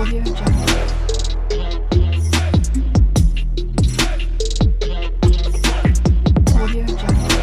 Audio Jungle. Audio Jungle.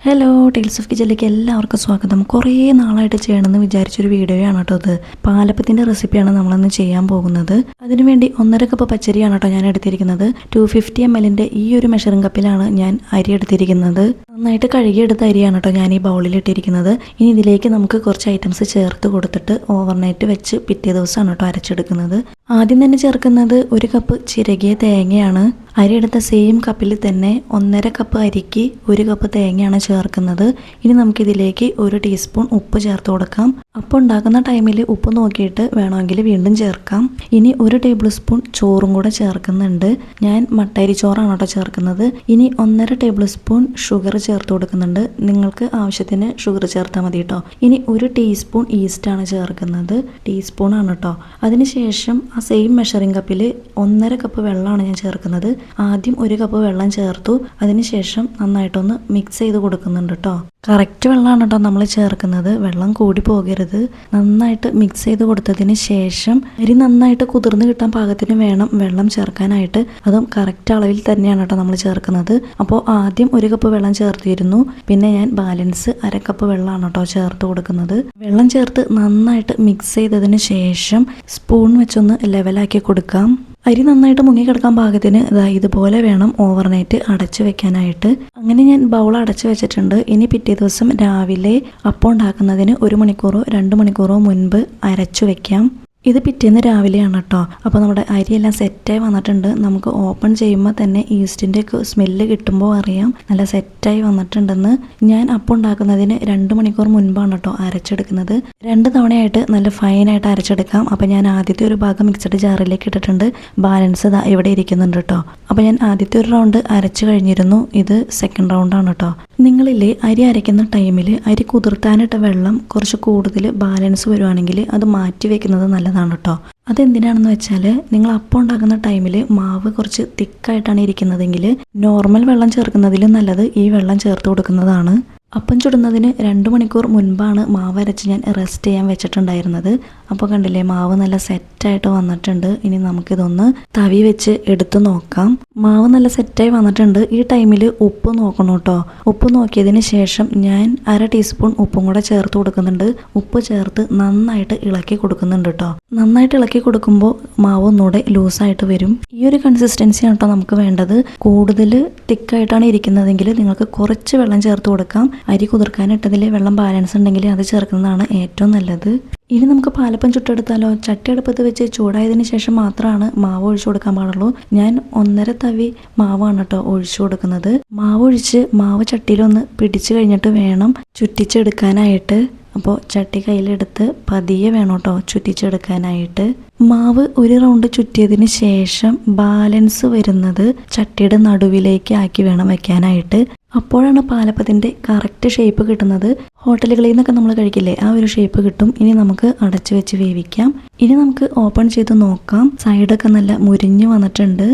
Hello, tales of കിച്ചണിലേക്ക് എല്ലാവർക്കും സ്വാഗതം. കുറേ നാളായിട്ട് ചെയ്യണമെന്ന് വിചാരിച്ചൊരു വീഡിയോയാണ് കേട്ടോ ഇത്. പാലപ്പത്തിൻ്റെ റെസിപ്പിയാണ് നമ്മളന്ന് ചെയ്യാൻ പോകുന്നത്. അതിനുവേണ്ടി 1.5 കപ്പ് പച്ചരിയാണ് കേട്ടോ ഞാൻ എടുത്തിരിക്കുന്നത്. 250 ml ഈ ഒരു മെഷറിംഗ് കപ്പിലാണ് ഞാൻ അരി എടുത്തിരിക്കുന്നത്. നന്നായിട്ട് കഴുകിയെടുത്ത അരിയാണ് കേട്ടോ ഞാൻ ഈ ബൗളിൽ ഇട്ടിരിക്കുന്നത്. ഇനി ഇതിലേക്ക് നമുക്ക് കുറച്ച് ഐറ്റംസ് ചേർത്ത് കൊടുത്തിട്ട് ഓവർനൈറ്റ് വെച്ച് പിറ്റേ ദിവസമാണ് കേട്ടോ അരച്ചെടുക്കുന്നത്. ആദ്യം തന്നെ ചേർക്കുന്നത് 1 കപ്പ് ചിരകിയ തേങ്ങയാണ്. അരി എടുത്ത സെയിം കപ്പിൽ തന്നെ 1.5 കപ്പ് അരിക്ക് 1 കപ്പ് തേങ്ങയാണ് ചേർക്കുന്നത്. ഇനി നമുക്കിതിലേക്ക് 1 ടീസ്പൂൺ ഉപ്പ് ചേർത്ത് കൊടുക്കാം. അപ്പോൾ ഉണ്ടാക്കുന്ന ടൈമിൽ ഉപ്പ് നോക്കിയിട്ട് വേണമെങ്കിൽ വീണ്ടും ചേർക്കാം. ഇനി 1 ടേബിൾ സ്പൂൺ ചോറും കൂടെ ചേർക്കുന്നുണ്ട്. ഞാൻ മട്ടരി ചോറാണ് കേട്ടോ ചേർക്കുന്നത്. ഇനി 1.5 ടേബിൾ സ്പൂൺ ഷുഗർ ചേർത്ത് കൊടുക്കുന്നുണ്ട്. നിങ്ങൾക്ക് ആവശ്യത്തിന് ഷുഗർ ചേർത്താൽ മതി കേട്ടോ. ഇനി 1 ടീസ്പൂൺ ഈസ്റ്റാണ് ചേർക്കുന്നത്. ടീസ്പൂൺ ആണ് കേട്ടോ. അതിനുശേഷം ആ സെയിം മെഷറിംഗ് കപ്പിൽ 1.5 കപ്പ് വെള്ളമാണ് ഞാൻ ചേർക്കുന്നത്. ആദ്യം 1 കപ്പ് വെള്ളം ചേർത്തു. അതിനുശേഷം നന്നായിട്ടൊന്ന് മിക്സ് ചെയ്ത് കൊടുക്കുന്നുണ്ട് കേട്ടോ. കറക്റ്റ് വെള്ളമാണ് കേട്ടോ നമ്മൾ ചേർക്കുന്നത്. വെള്ളം കൂടി പോകരുത്. നന്നായിട്ട് മിക്സ് ചെയ്ത് കൊടുത്തതിന് ശേഷം അരി നന്നായിട്ട് കുതിർന്ന് കിട്ടാൻ പാകത്തിന് വേണം വെള്ളം ചേർക്കാനായിട്ട്. അതും കറക്റ്റ് അളവിൽ തന്നെയാണ് കേട്ടോ നമ്മൾ ചേർക്കുന്നത്. അപ്പോൾ ആദ്യം 1 കപ്പ് വെള്ളം ചേർത്തിരുന്നു. പിന്നെ ഞാൻ ബാലൻസ് 1/2 കപ്പ് വെള്ളമാണ് കേട്ടോ ചേർത്ത് കൊടുക്കുന്നത്. വെള്ളം ചേർത്ത് നന്നായിട്ട് മിക്സ് ചെയ്തതിന് ശേഷം സ്പൂൺ വെച്ചൊന്ന് ലെവലാക്കി കൊടുക്കാം. അരി നന്നായിട്ട് മുങ്ങിക്കിടക്കാൻ പാകത്തിന് ഇതുപോലെ വേണം ഓവർനൈറ്റ് അടച്ചു വെക്കാനായിട്ട്. അങ്ങനെ ഞാൻ ബൗൾ അടച്ചു വെച്ചിട്ടുണ്ട്. ഇനി പിറ്റേ ദിവസം രാവിലെ അപ്പം ഉണ്ടാക്കുന്നതിന് 1 മണിക്കൂറോ 2 മണിക്കൂറോ മുൻപ് അരച്ചു വെക്കാം. ഇത് പിറ്റേന്ന് രാവിലെയാണ് കേട്ടോ. അപ്പോൾ നമ്മുടെ അരിയെല്ലാം സെറ്റായി വന്നിട്ടുണ്ട്. നമുക്ക് ഓപ്പൺ ചെയ്യുമ്പോൾ തന്നെ ഈസ്റ്റിൻ്റെ ഒക്കെ സ്മെല്ല് കിട്ടുമ്പോൾ അറിയാം നല്ല സെറ്റായി വന്നിട്ടുണ്ടെന്ന്. ഞാൻ അപ്പം ഉണ്ടാക്കുന്നതിന് 2 മണിക്കൂർ മുൻപാണ് കേട്ടോ അരച്ചെടുക്കുന്നത്. 2 തവണയായിട്ട് നല്ല ഫൈനായിട്ട് അരച്ചെടുക്കാം. അപ്പോൾ ഞാൻ ആദ്യത്തെ ഒരു ഭാഗം മിക്സഡ് ജാറിലേക്ക് ഇട്ടിട്ടുണ്ട്. ബാലൻസ് ഇവിടെ ഇരിക്കുന്നുണ്ട് കേട്ടോ. അപ്പോൾ ഞാൻ ആദ്യത്തെ ഒരു റൗണ്ട് അരച്ചു കഴിഞ്ഞിരുന്നു. ഇത് സെക്കൻഡ് റൗണ്ടാണ് കേട്ടോ. നിങ്ങളില്ലേ അരി അരയ്ക്കുന്ന ടൈമിൽ അരി കുതിർത്താനിട്ട വെള്ളം കുറച്ച് കൂടുതൽ ബാലൻസ് വരുവാണെങ്കിൽ അത് മാറ്റി വെക്കുന്നത് നല്ലതാണ് കേട്ടോ. അതെന്തിനാണെന്ന് വെച്ചാൽ നിങ്ങൾ അപ്പം ഉണ്ടാക്കുന്ന ടൈമിൽ മാവ് കുറച്ച് തിക്കായിട്ടാണ് ഇരിക്കുന്നതെങ്കിൽ നോർമൽ വെള്ളം ചേർക്കുന്നതിലും നല്ലത് ഈ വെള്ളം ചേർത്ത് കൊടുക്കുന്നതാണ്. അപ്പം ചുടുന്നതിന് 2 മണിക്കൂർ മുൻപാണ് മാവ് അരച്ച് ഞാൻ റെസ്റ്റ് ചെയ്യാൻ വെച്ചിട്ടുണ്ടായിരുന്നത്. അപ്പോൾ കണ്ടില്ലേ മാവ് നല്ല സെറ്റായിട്ട് വന്നിട്ടുണ്ട്. ഇനി നമുക്കിതൊന്ന് തവി വെച്ച് എടുത്തു നോക്കാം. മാവ് നല്ല സെറ്റായി വന്നിട്ടുണ്ട്. ഈ ടൈമിൽ ഉപ്പ് നോക്കണം കേട്ടോ. ഉപ്പ് നോക്കിയതിന് ശേഷം ഞാൻ 1/2 ടീസ്പൂൺ ഉപ്പും കൂടെ ചേർത്ത് കൊടുക്കുന്നുണ്ട്. ഉപ്പ് ചേർത്ത് നന്നായിട്ട് ഇളക്കി കൊടുക്കുന്നുണ്ട് കേട്ടോ. നന്നായിട്ട് ഇളക്കി കൊടുക്കുമ്പോൾ മാവ് ഒന്നുകൂടെ ലൂസായിട്ട് വരും. ഈ ഒരു കൺസിസ്റ്റൻസിയാണ് കേട്ടോ നമുക്ക് വേണ്ടത്. കൂടുതൽ തിക്കായിട്ടാണ് ഇരിക്കുന്നതെങ്കിൽ നിങ്ങൾക്ക് കുറച്ച് വെള്ളം ചേർത്ത് കൊടുക്കാം. അരി കുതിർക്കാനിട്ടതിൽ വെള്ളം ബാലൻസ് ഉണ്ടെങ്കിൽ അത് ചേർക്കുന്നതാണ് ഏറ്റവും നല്ലത്. ഇനി നമുക്ക് പാലപ്പം ചുട്ടെടുത്താലോ. ചട്ടി അടുപ്പത്ത് വെച്ച് ചൂടായതിന് ശേഷം മാത്രമാണ് മാവ് ഒഴിച്ചു കൊടുക്കാൻ പാടുള്ളൂ. ഞാൻ 1.5 തവി മാവാണ് കേട്ടോ ഒഴിച്ചു കൊടുക്കുന്നത്. മാവ് ഒഴിച്ച് മാവ് ചട്ടിയിലൊന്ന് പിടിച്ചു കഴിഞ്ഞിട്ട് വേണം ചുറ്റിച്ചെടുക്കാനായിട്ട്. അപ്പോൾ ചട്ടി കയ്യിലെടുത്ത് പതിയെ വേണം കേട്ടോ ചുറ്റിച്ചെടുക്കാനായിട്ട്. മാവ് 1 റൗണ്ട് ചുറ്റിയതിന് ശേഷം ബാലൻസ് വരുന്നത് ചട്ടിയുടെ നടുവിലേക്ക് ആക്കി വേണം വെക്കാനായിട്ട്. അപ്പോഴാണ് പാലപ്പത്തിൻ്റെ കറക്റ്റ് ഷേപ്പ് കിട്ടുന്നത്. ഹോട്ടലുകളിൽ നിന്നൊക്കെ നമ്മൾ കഴിക്കില്ലേ ആ ഒരു ഷേപ്പ് കിട്ടും. ഇനി നമുക്ക് അടച്ചു വെച്ച് വേവിക്കാം. ഇനി നമുക്ക് ഓപ്പൺ ചെയ്ത് നോക്കാം. സൈഡൊക്കെ നല്ല മുരിഞ്ഞു വന്നിട്ടുണ്ട്.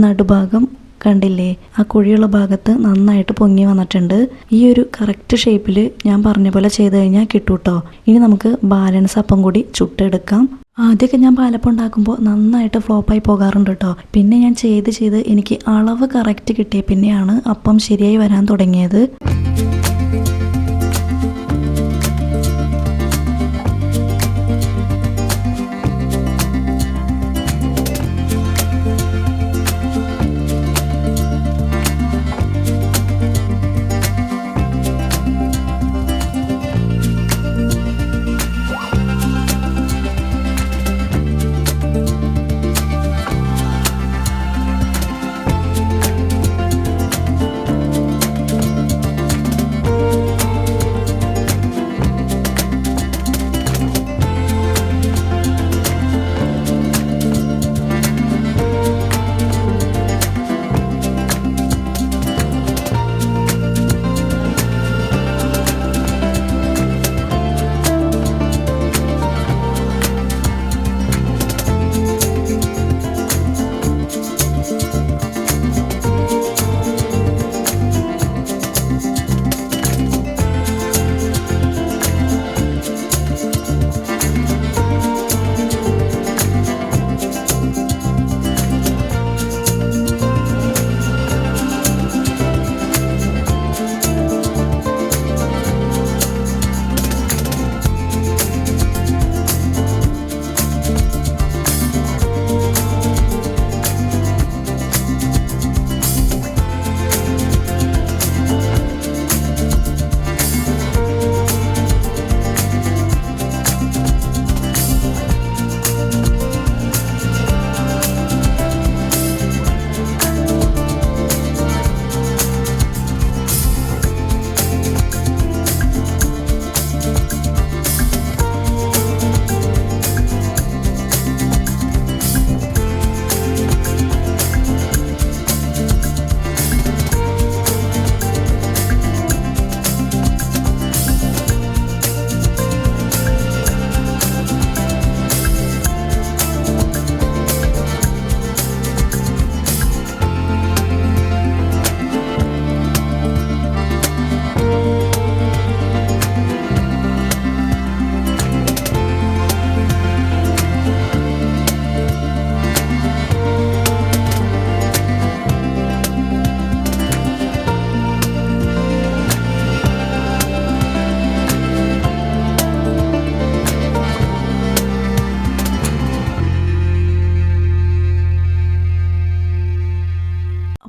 നടുഭാഗം കണ്ടില്ലേ ആ കുഴിയുള്ള ഭാഗത്ത് നന്നായിട്ട് പൊങ്ങി വന്നിട്ടുണ്ട്. ഈ ഒരു കറക്റ്റ് ഷേപ്പിൽ ഞാൻ പറഞ്ഞ പോലെ ചെയ്ത് കഴിഞ്ഞാൽ കിട്ടൂട്ടോ. ഇനി നമുക്ക് ബാലൻസ് അപ്പം കൂടി ചുട്ടെടുക്കാം. ആദ്യമൊക്കെ ഞാൻ പാലപ്പം ഉണ്ടാക്കുമ്പോൾ നന്നായിട്ട് ഫ്ലോപ്പായി പോകാറുണ്ട് കേട്ടോ. പിന്നെ ഞാൻ ചെയ്ത് എനിക്ക് അളവ് കറക്റ്റ് കിട്ടിയ പിന്നെയാണ് അപ്പം ശരിയായി വരാൻ തുടങ്ങിയത്.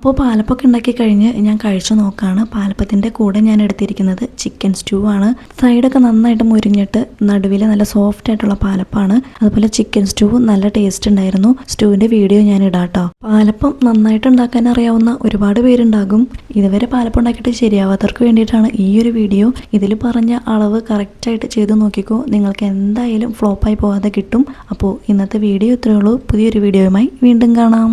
അപ്പോൾ പാലപ്പൊക്കെ ഉണ്ടാക്കി കഴിഞ്ഞ് ഞാൻ കഴിച്ചു നോക്കുകയാണ്. പാലപ്പത്തിൻ്റെ കൂടെ ഞാൻ എടുത്തിരിക്കുന്നത് ചിക്കൻ സ്റ്റൂ ആണ്. സൈഡൊക്കെ നന്നായിട്ട് മുരിഞ്ഞിട്ട് നടുവിൽ നല്ല സോഫ്റ്റ് ആയിട്ടുള്ള പാലപ്പാണ്. അതുപോലെ ചിക്കൻ സ്റ്റൂ നല്ല ടേസ്റ്റ് ഉണ്ടായിരുന്നു. സ്റ്റൂവിൻ്റെ വീഡിയോ ഞാൻ ഇടാം കേട്ടോ. പാലപ്പം നന്നായിട്ട് ഉണ്ടാക്കാൻ അറിയാവുന്ന ഒരുപാട് പേരുണ്ടാകും. ഇതുവരെ പാലപ്പം ഉണ്ടാക്കിയിട്ട് ശരിയാവാത്തവർക്ക് വേണ്ടിയിട്ടാണ് ഈ ഒരു വീഡിയോ. ഇതിൽ പറഞ്ഞ അളവ് കറക്റ്റായിട്ട് ചെയ്ത് നോക്കിക്കോ, നിങ്ങൾക്ക് എന്തായാലും ഫ്ലോപ്പായി പോകാതെ കിട്ടും. അപ്പോൾ ഇന്നത്തെ വീഡിയോ ഇത്രയേ ഉള്ളൂ. പുതിയൊരു വീഡിയോയുമായി വീണ്ടും കാണാം.